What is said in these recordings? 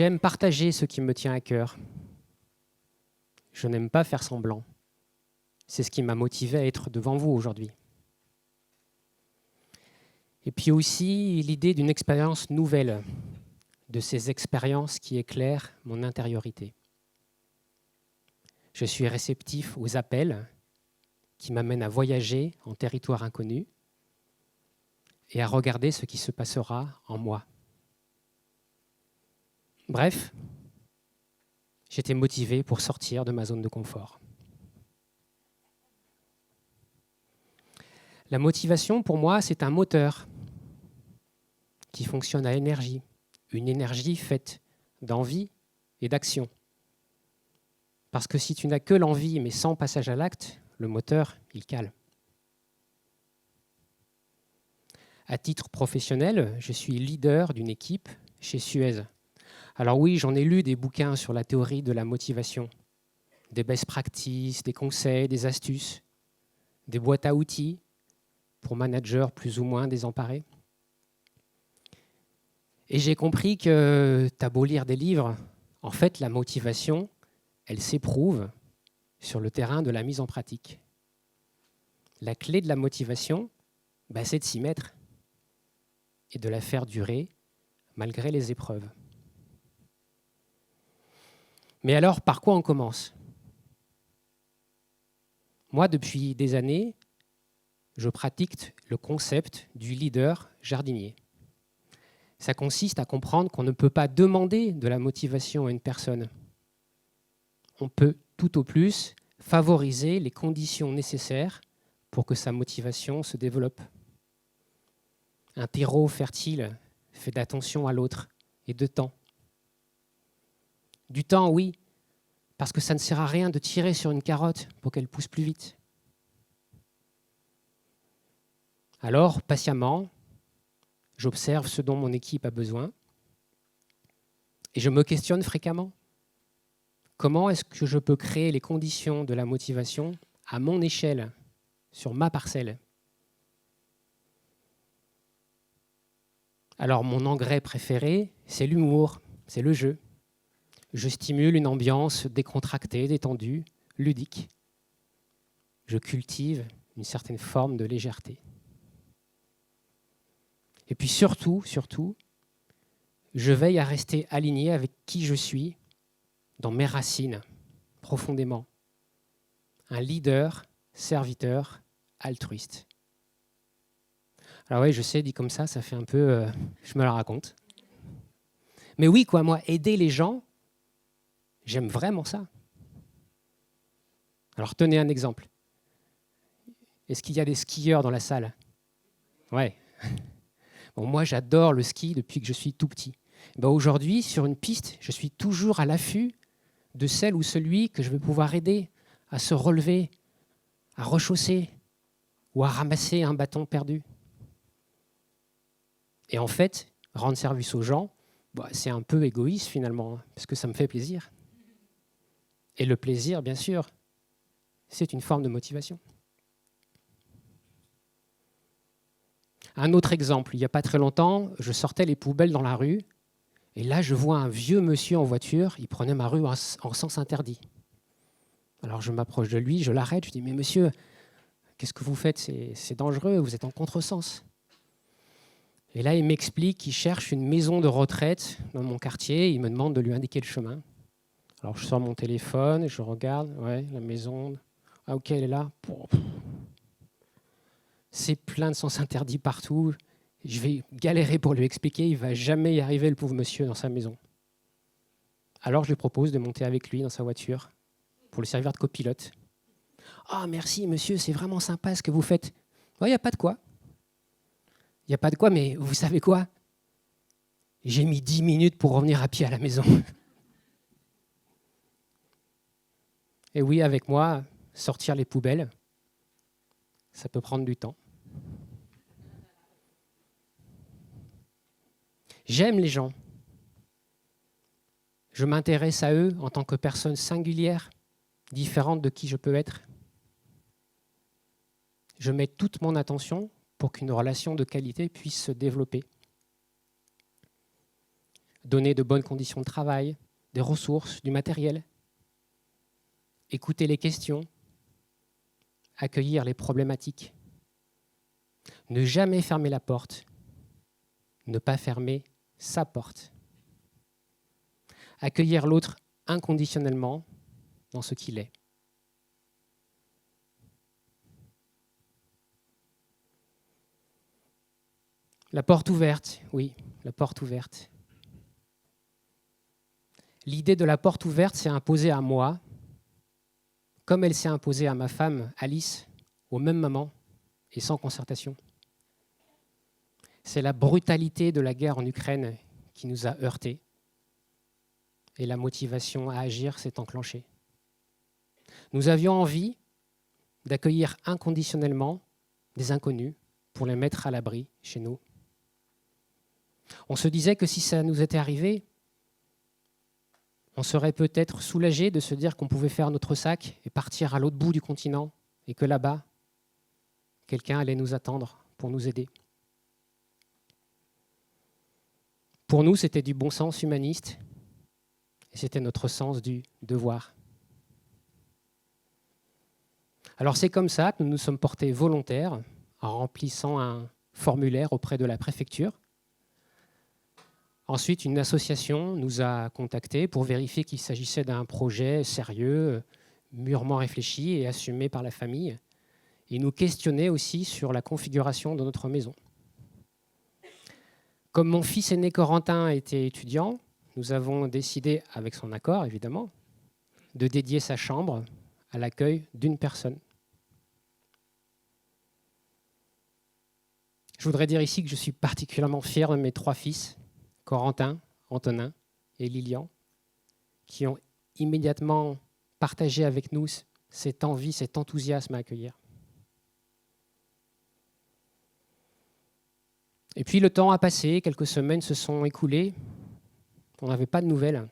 J'aime partager ce qui me tient à cœur. Je n'aime pas faire semblant. C'est ce qui m'a motivé à être devant vous aujourd'hui. Et puis aussi l'idée d'une expérience nouvelle, de ces expériences qui éclairent mon intériorité. Je suis réceptif aux appels qui m'amènent à voyager en territoire inconnu et à regarder ce qui se passera en moi. Bref, j'étais motivé pour sortir de ma zone de confort. La motivation, pour moi, c'est un moteur qui fonctionne à énergie, une énergie faite d'envie et d'action. Parce que si tu n'as que l'envie, mais sans passage à l'acte, le moteur, il cale. À titre professionnel, je suis leader d'une équipe chez Suez. Alors oui, j'en ai lu des bouquins sur la théorie de la motivation, des best practices, des conseils, des astuces, des boîtes à outils pour managers plus ou moins désemparés. Et j'ai compris que t'as beau lire des livres, en fait, la motivation, elle s'éprouve sur le terrain de la mise en pratique. La clé de la motivation, c'est de s'y mettre et de la faire durer malgré les épreuves. Mais alors, par quoi on commence ? Moi, depuis des années, je pratique le concept du leader jardinier. Ça consiste à comprendre qu'on ne peut pas demander de la motivation à une personne. On peut tout au plus favoriser les conditions nécessaires pour que sa motivation se développe. Un terreau fertile fait d'attention à l'autre et de temps. Du temps, oui, parce que ça ne sert à rien de tirer sur une carotte pour qu'elle pousse plus vite. Alors, patiemment, j'observe ce dont mon équipe a besoin et je me questionne fréquemment. Comment est-ce que je peux créer les conditions de la motivation à mon échelle, sur ma parcelle ? Alors, mon engrais préféré, c'est l'humour, c'est le jeu. Je stimule une ambiance décontractée, détendue, ludique. Je cultive une certaine forme de légèreté. Et puis surtout, je veille à rester aligné avec qui je suis, dans mes racines, profondément. Un leader, serviteur, altruiste. Alors oui, je sais, dit comme ça fait un peu... je me la raconte. Mais oui, moi, aider les gens, j'aime vraiment ça. Alors tenez un exemple. Est-ce qu'il y a des skieurs dans la salle ? Ouais. Bon, moi, j'adore le ski depuis que je suis tout petit. Aujourd'hui, sur une piste, je suis toujours à l'affût de celle ou celui que je vais pouvoir aider à se relever, à rechausser ou à ramasser un bâton perdu. Et en fait, rendre service aux gens, c'est un peu égoïste finalement, parce que ça me fait plaisir. Et le plaisir, bien sûr, c'est une forme de motivation. Un autre exemple, il n'y a pas très longtemps, je sortais les poubelles dans la rue, et là je vois un vieux monsieur en voiture, il prenait ma rue en sens interdit. Alors je m'approche de lui, je l'arrête, je dis « Mais monsieur, qu'est-ce que vous faites ? C'est dangereux, vous êtes en contresens. » Et là il m'explique qu'il cherche une maison de retraite dans mon quartier, il me demande de lui indiquer le chemin. Alors je sors mon téléphone, je regarde, ouais, la maison, ah ok, elle est là. C'est plein de sens interdits partout. Je vais galérer pour lui expliquer. Il ne va jamais y arriver, le pauvre monsieur, dans sa maison. Alors, je lui propose de monter avec lui dans sa voiture pour le servir de copilote. « Ah, merci, monsieur, c'est vraiment sympa ce que vous faites. » « Il n'y a pas de quoi. Il n'y a pas de quoi, mais vous savez quoi ? J'ai mis 10 minutes pour revenir à pied à la maison. » Et oui, avec moi, sortir les poubelles, ça peut prendre du temps. J'aime les gens. Je m'intéresse à eux en tant que personne singulière, différente de qui je peux être. Je mets toute mon attention pour qu'une relation de qualité puisse se développer. donner de bonnes conditions de travail, des ressources, du matériel, écouter les questions, accueillir les problématiques, ne jamais fermer la porte, ne pas fermer sa porte, accueillir l'autre inconditionnellement dans ce qu'il est. La porte ouverte, oui, la porte ouverte. L'idée de la porte ouverte s'est imposée à moi, comme elle s'est imposée à ma femme, Alice, au même moment et sans concertation. C'est la brutalité de la guerre en Ukraine qui nous a heurtés et la motivation à agir s'est enclenchée. Nous avions envie d'accueillir inconditionnellement des inconnus pour les mettre à l'abri chez nous. On se disait que si ça nous était arrivé, on serait peut-être soulagé de se dire qu'on pouvait faire notre sac et partir à l'autre bout du continent et que là-bas, quelqu'un allait nous attendre pour nous aider. Pour nous, c'était du bon sens humaniste et c'était notre sens du devoir. Alors c'est comme ça que nous nous sommes portés volontaires en remplissant un formulaire auprès de la préfecture. Ensuite, une association nous a contactés pour vérifier qu'il s'agissait d'un projet sérieux, mûrement réfléchi et assumé par la famille. Ils nous questionnaient aussi sur la configuration de notre maison. Comme mon fils aîné Corentin était étudiant, nous avons décidé, avec son accord évidemment, de dédier sa chambre à l'accueil d'une personne. Je voudrais dire ici que je suis particulièrement fier de mes 3 fils, Corentin, Antonin et Lilian, qui ont immédiatement partagé avec nous cette envie, cet enthousiasme à accueillir. Et puis le temps a passé, quelques semaines se sont écoulées, on n'avait pas de nouvelles.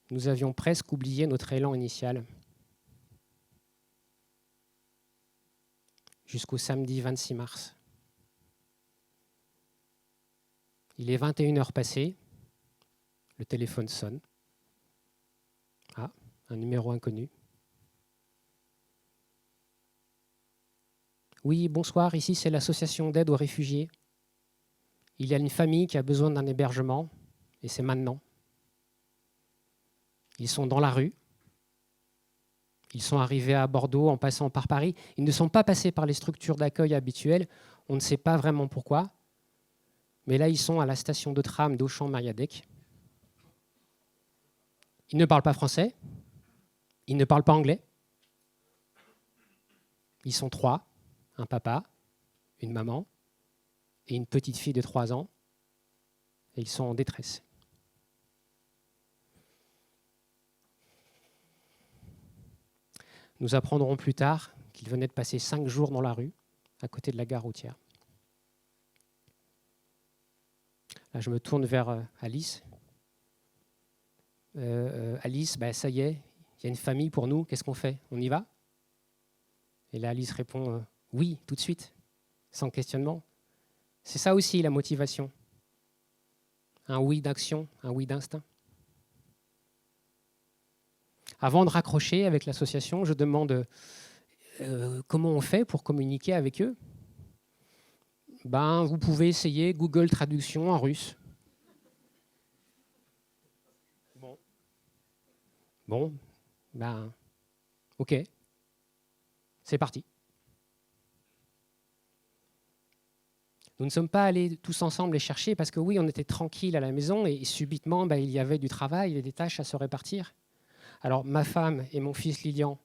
Nous avions presque oublié notre élan initial. Jusqu'au samedi 26 mars. Il est 21h passées, le téléphone sonne. Ah, un numéro inconnu. Oui, bonsoir, ici c'est l'association d'aide aux réfugiés. Il y a une famille qui a besoin d'un hébergement et c'est maintenant. Ils sont dans la rue. Ils sont arrivés à Bordeaux en passant par Paris. Ils ne sont pas passés par les structures d'accueil habituelles. On ne sait pas vraiment pourquoi. Mais là, ils sont à la station de tram d'Auchan-Mariadec. Ils ne parlent pas français. Ils ne parlent pas anglais. Ils sont 3, un papa, une maman et une petite fille de 3 ans. Et ils sont en détresse. Nous apprendrons plus tard qu'ils venaient de passer 5 jours dans la rue, à côté de la gare routière. Là, je me tourne vers Alice. Alice, ça y est, il y a une famille pour nous, qu'est-ce qu'on fait? On y va? Et là, Alice répond oui, tout de suite, sans questionnement. C'est ça aussi la motivation. Un oui d'action, un oui d'instinct. Avant de raccrocher avec l'association, je demande comment on fait pour communiquer avec eux. Vous pouvez essayer Google Traduction en russe. Bon, ok, c'est parti. Nous ne sommes pas allés tous ensemble les chercher parce que oui, on était tranquilles à la maison et subitement, il y avait du travail et des tâches à se répartir. Alors, ma femme et mon fils Lilian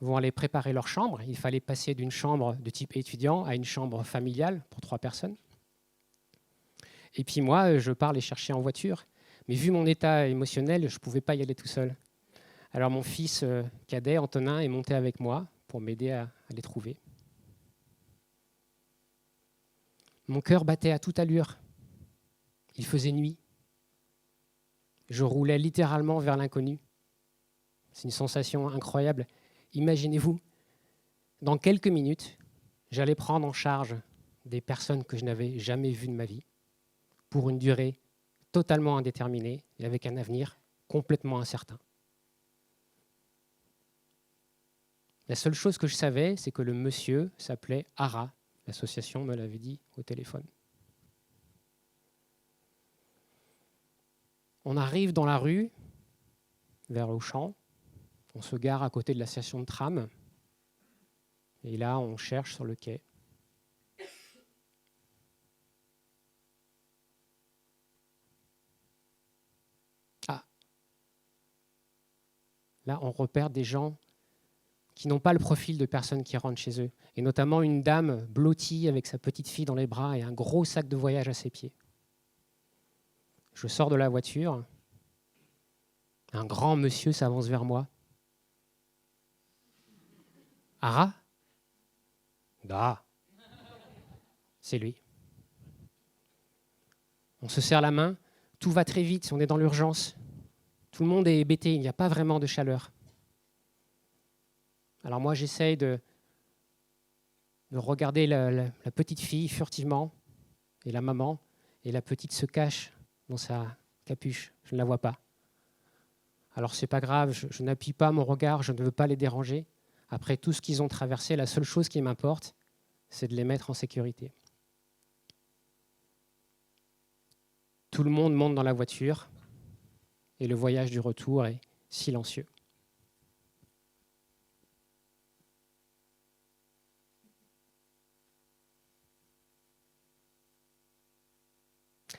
vont aller préparer leur chambre. Il fallait passer d'une chambre de type étudiant à une chambre familiale pour 3 personnes. Et puis moi, je pars les chercher en voiture. Mais vu mon état émotionnel, je ne pouvais pas y aller tout seul. Alors mon fils cadet, Antonin, est monté avec moi pour m'aider à les trouver. Mon cœur battait à toute allure. Il faisait nuit. Je roulais littéralement vers l'inconnu. C'est une sensation incroyable. Imaginez-vous, dans quelques minutes, j'allais prendre en charge des personnes que je n'avais jamais vues de ma vie pour une durée totalement indéterminée et avec un avenir complètement incertain. La seule chose que je savais, c'est que le monsieur s'appelait Ara. L'association me l'avait dit au téléphone. On arrive dans la rue, vers Auchan. On se gare à côté de la station de tram. Et là, on cherche sur le quai. Ah. Là, on repère des gens qui n'ont pas le profil de personnes qui rentrent chez eux. Et notamment une dame blottie avec sa petite fille dans les bras et un gros sac de voyage à ses pieds. Je sors de la voiture. Un grand monsieur s'avance vers moi. Ara ? Da. C'est lui. On se serre la main. Tout va très vite. On est dans l'urgence. Tout le monde est hébété. Il n'y a pas vraiment de chaleur. Alors moi, j'essaye de regarder la petite fille furtivement et la maman. Et la petite se cache dans sa capuche. Je ne la vois pas. Alors c'est pas grave, je n'appuie pas mon regard, je ne veux pas les déranger. Après tout ce qu'ils ont traversé, la seule chose qui m'importe, c'est de les mettre en sécurité. Tout le monde monte dans la voiture et le voyage du retour est silencieux.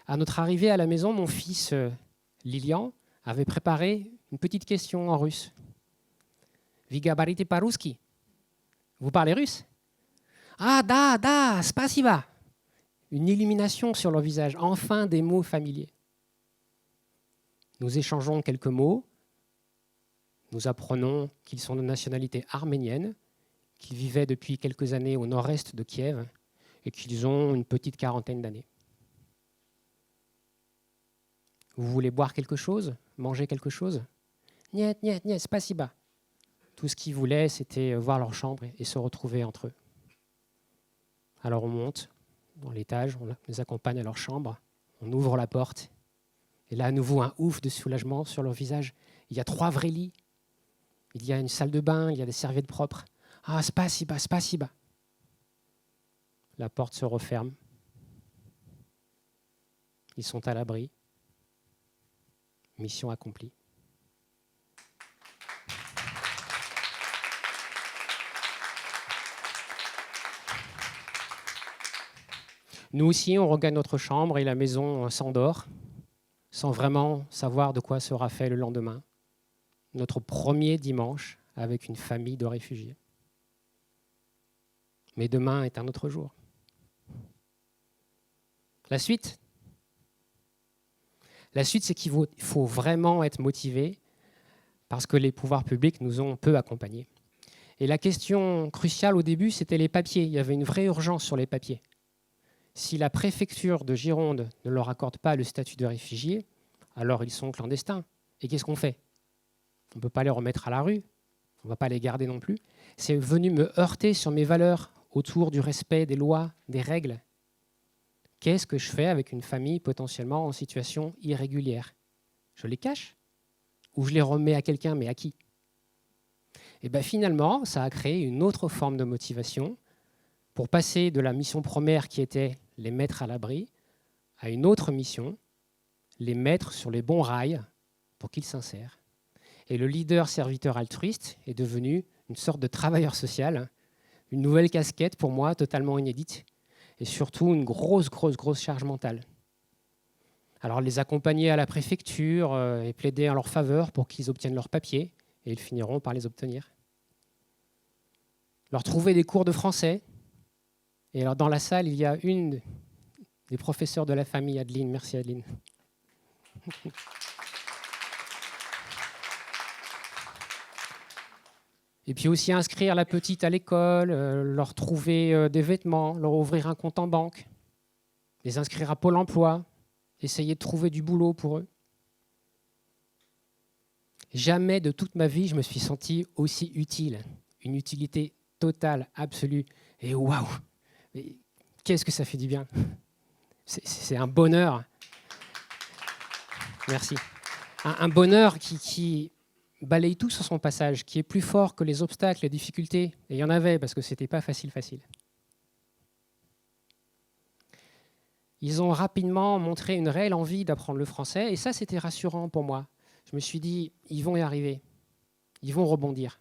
À notre arrivée à la maison, mon fils Lilian avait préparé une petite question en russe. Вы говорите по-русски? Vous parlez russe? Ah, da, spasiba. Une illumination sur leur visage, enfin des mots familiers. Nous échangeons quelques mots. Nous apprenons qu'ils sont de nationalité arménienne, qu'ils vivaient depuis quelques années au nord-est de Kiev et qu'ils ont une petite quarantaine d'années. Vous voulez boire quelque chose? Manger quelque chose? Niet, spasiba. Tout ce qu'ils voulaient, c'était voir leur chambre et se retrouver entre eux. Alors on monte dans l'étage, on les accompagne à leur chambre, on ouvre la porte, et là à nouveau un ouf de soulagement sur leur visage. Il y a 3 vrais lits, il y a une salle de bain, il y a des serviettes propres. Ah, spasiba, spasiba. La porte se referme. Ils sont à l'abri. Mission accomplie. Nous aussi, on regagne notre chambre et la maison s'endort, sans vraiment savoir de quoi sera fait le lendemain. Notre premier dimanche avec une famille de réfugiés. Mais demain est un autre jour. La suite, c'est qu'il faut vraiment être motivé parce que les pouvoirs publics nous ont peu accompagnés. Et la question cruciale au début, c'était les papiers. Il y avait une vraie urgence sur les papiers. Si la préfecture de Gironde ne leur accorde pas le statut de réfugié, alors ils sont clandestins. Et qu'est-ce qu'on fait? On ne peut pas les remettre à la rue, on ne va pas les garder non plus. C'est venu me heurter sur mes valeurs autour du respect des lois, des règles. Qu'est-ce que je fais avec une famille potentiellement en situation irrégulière? Je les cache? Ou je les remets à quelqu'un, mais à qui? Et bien finalement, ça a créé une autre forme de motivation pour passer de la mission première qui était les mettre à l'abri à une autre mission, les mettre sur les bons rails pour qu'ils s'insèrent. Et le leader serviteur altruiste est devenu une sorte de travailleur social, une nouvelle casquette pour moi totalement inédite et surtout une grosse charge mentale. Alors les accompagner à la préfecture et plaider en leur faveur pour qu'ils obtiennent leurs papiers et ils finiront par les obtenir. Leur trouver des cours de français. Et alors dans la salle, il y a une des professeurs de la famille, Adeline. Merci Adeline. Et puis aussi inscrire la petite à l'école, leur trouver des vêtements, leur ouvrir un compte en banque, les inscrire à Pôle emploi, essayer de trouver du boulot pour eux. Jamais de toute ma vie, je me suis senti aussi utile. Une utilité totale, absolue. Et waouh! Qu'est-ce que ça fait du bien! C'est un bonheur Merci. Un bonheur qui balaye tout sur son passage, qui est plus fort que les obstacles, les difficultés. Et il y en avait, parce que ce n'était pas facile. Ils ont rapidement montré une réelle envie d'apprendre le français, et ça, c'était rassurant pour moi. Je me suis dit, ils vont y arriver, ils vont rebondir.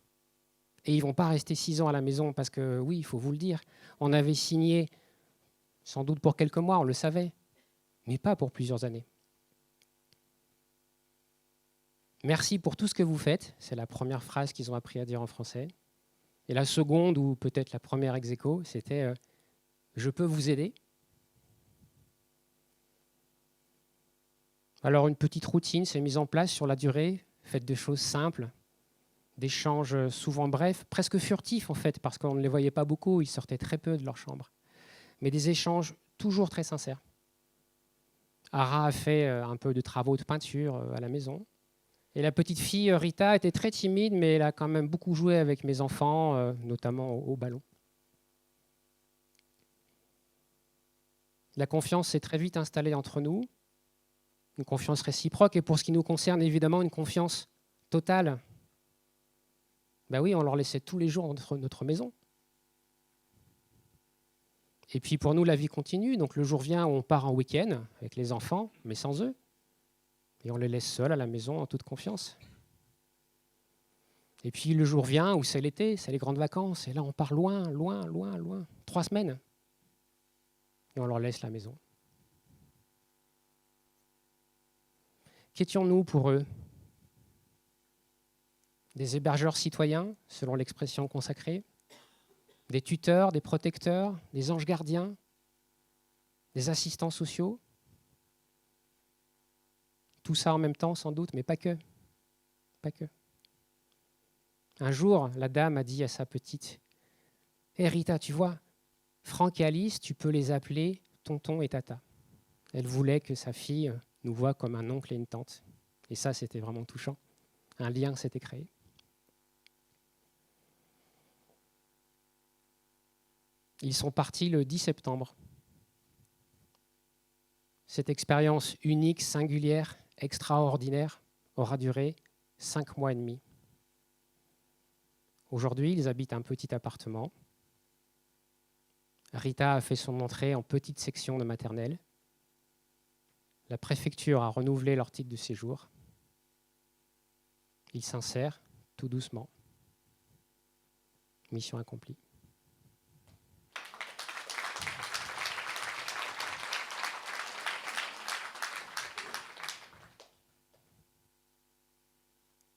Et ils ne vont pas rester 6 ans à la maison, parce que, oui, il faut vous le dire, on avait signé, sans doute pour quelques mois, on le savait, mais pas pour plusieurs années. Merci pour tout ce que vous faites, c'est la première phrase qu'ils ont appris à dire en français. Et la seconde, ou peut-être la première ex aequo, c'était je peux vous aider. Alors une petite routine s'est mise en place sur la durée, faites des choses simples, d'échanges souvent brefs, presque furtifs en fait, parce qu'on ne les voyait pas beaucoup, ils sortaient très peu de leur chambre. Mais des échanges toujours très sincères. Ara a fait un peu de travaux de peinture à la maison. Et la petite fille Rita était très timide, mais elle a quand même beaucoup joué avec mes enfants, notamment au ballon. La confiance s'est très vite installée entre nous, une confiance réciproque, et pour ce qui nous concerne, évidemment, une confiance totale. Ben oui, on leur laissait tous les jours notre maison. Et puis pour nous, la vie continue. Donc le jour vient où on part en week-end avec les enfants, mais sans eux. Et on les laisse seuls à la maison en toute confiance. Et puis le jour vient où c'est l'été, c'est les grandes vacances. Et là, on part loin, loin, loin, loin. 3 semaines. Et on leur laisse la maison. Qu'étions-nous pour eux? Des hébergeurs citoyens, selon l'expression consacrée, des tuteurs, des protecteurs, des anges gardiens, des assistants sociaux. Tout ça en même temps, sans doute, mais pas que. Pas que. Un jour, la dame a dit à sa petite, « Hé Rita, tu vois, Franck et Alice, tu peux les appeler tonton et tata. » Elle voulait que sa fille nous voie comme un oncle et une tante. Et ça, c'était vraiment touchant. Un lien s'était créé. Ils sont partis le 10 septembre. Cette expérience unique, singulière, extraordinaire aura duré 5 mois et demi. Aujourd'hui, ils habitent un petit appartement. Rita a fait son entrée en petite section de maternelle. La préfecture a renouvelé leur titre de séjour. Ils s'insèrent tout doucement. Mission accomplie.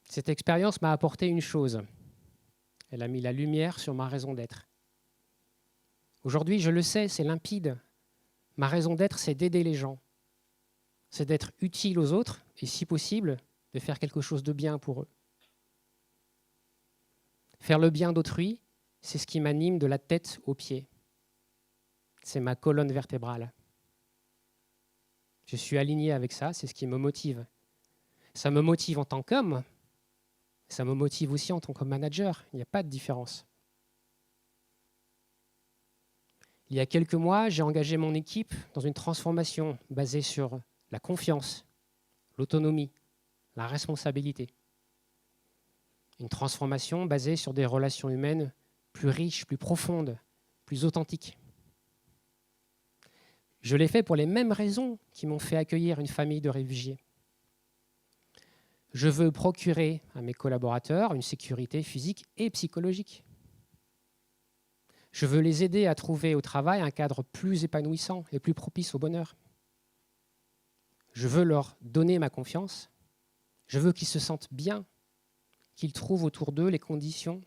Cette expérience m'a apporté une chose. Elle a mis la lumière sur ma raison d'être. Aujourd'hui, je le sais, c'est limpide. Ma raison d'être, c'est d'aider les gens. C'est d'être utile aux autres et, si possible, de faire quelque chose de bien pour eux. Faire le bien d'autrui, c'est ce qui m'anime de la tête aux pieds. C'est ma colonne vertébrale. Je suis aligné avec ça, c'est ce qui me motive. Ça me motive en tant qu'homme, ça me motive aussi en tant que manager. Il n'y a pas de différence. Il y a quelques mois, j'ai engagé mon équipe dans une transformation basée sur la confiance, l'autonomie, la responsabilité. Une transformation basée sur des relations humaines plus riches, plus profondes, plus authentiques. Je l'ai fait pour les mêmes raisons qui m'ont fait accueillir une famille de réfugiés. Je veux procurer à mes collaborateurs une sécurité physique et psychologique. Je veux les aider à trouver au travail un cadre plus épanouissant et plus propice au bonheur. Je veux leur donner ma confiance. Je veux qu'ils se sentent bien, qu'ils trouvent autour d'eux les conditions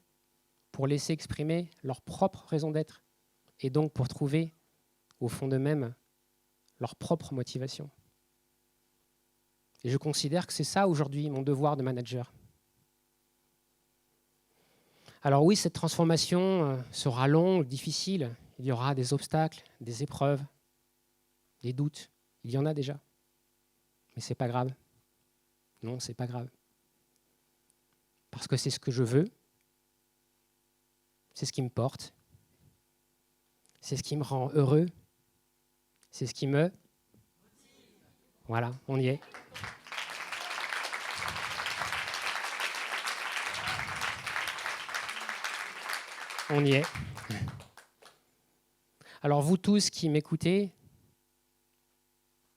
pour laisser exprimer leur propre raison d'être et donc pour trouver au fond d'eux-mêmes leur propre motivation. Et je considère que c'est ça aujourd'hui mon devoir de manager. Alors oui, cette transformation sera longue, difficile. Il y aura des obstacles, des épreuves, des doutes. Il y en a déjà. Mais ce n'est pas grave. Non, ce n'est pas grave. Parce que c'est ce que je veux. C'est ce qui me porte. C'est ce qui me rend heureux. C'est ce qui me... Voilà, on y est. On y est. Alors vous tous qui m'écoutez,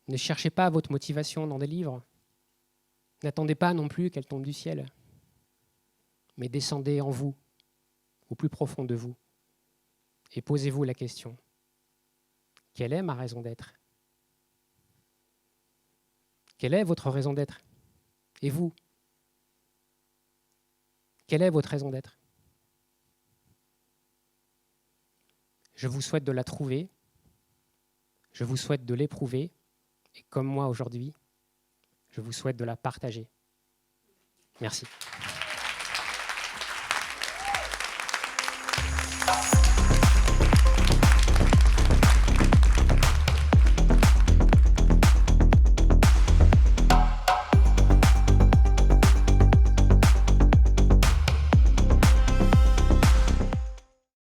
ne cherchez pas votre motivation dans des livres. N'attendez pas non plus qu'elle tombe du ciel. Mais descendez en vous, au plus profond de vous, et posez-vous la question. Quelle est ma raison d'être? Quelle est votre raison d'être? Et vous? Quelle est votre raison d'être? Je vous souhaite de la trouver, je vous souhaite de l'éprouver, et comme moi aujourd'hui, je vous souhaite de la partager. Merci.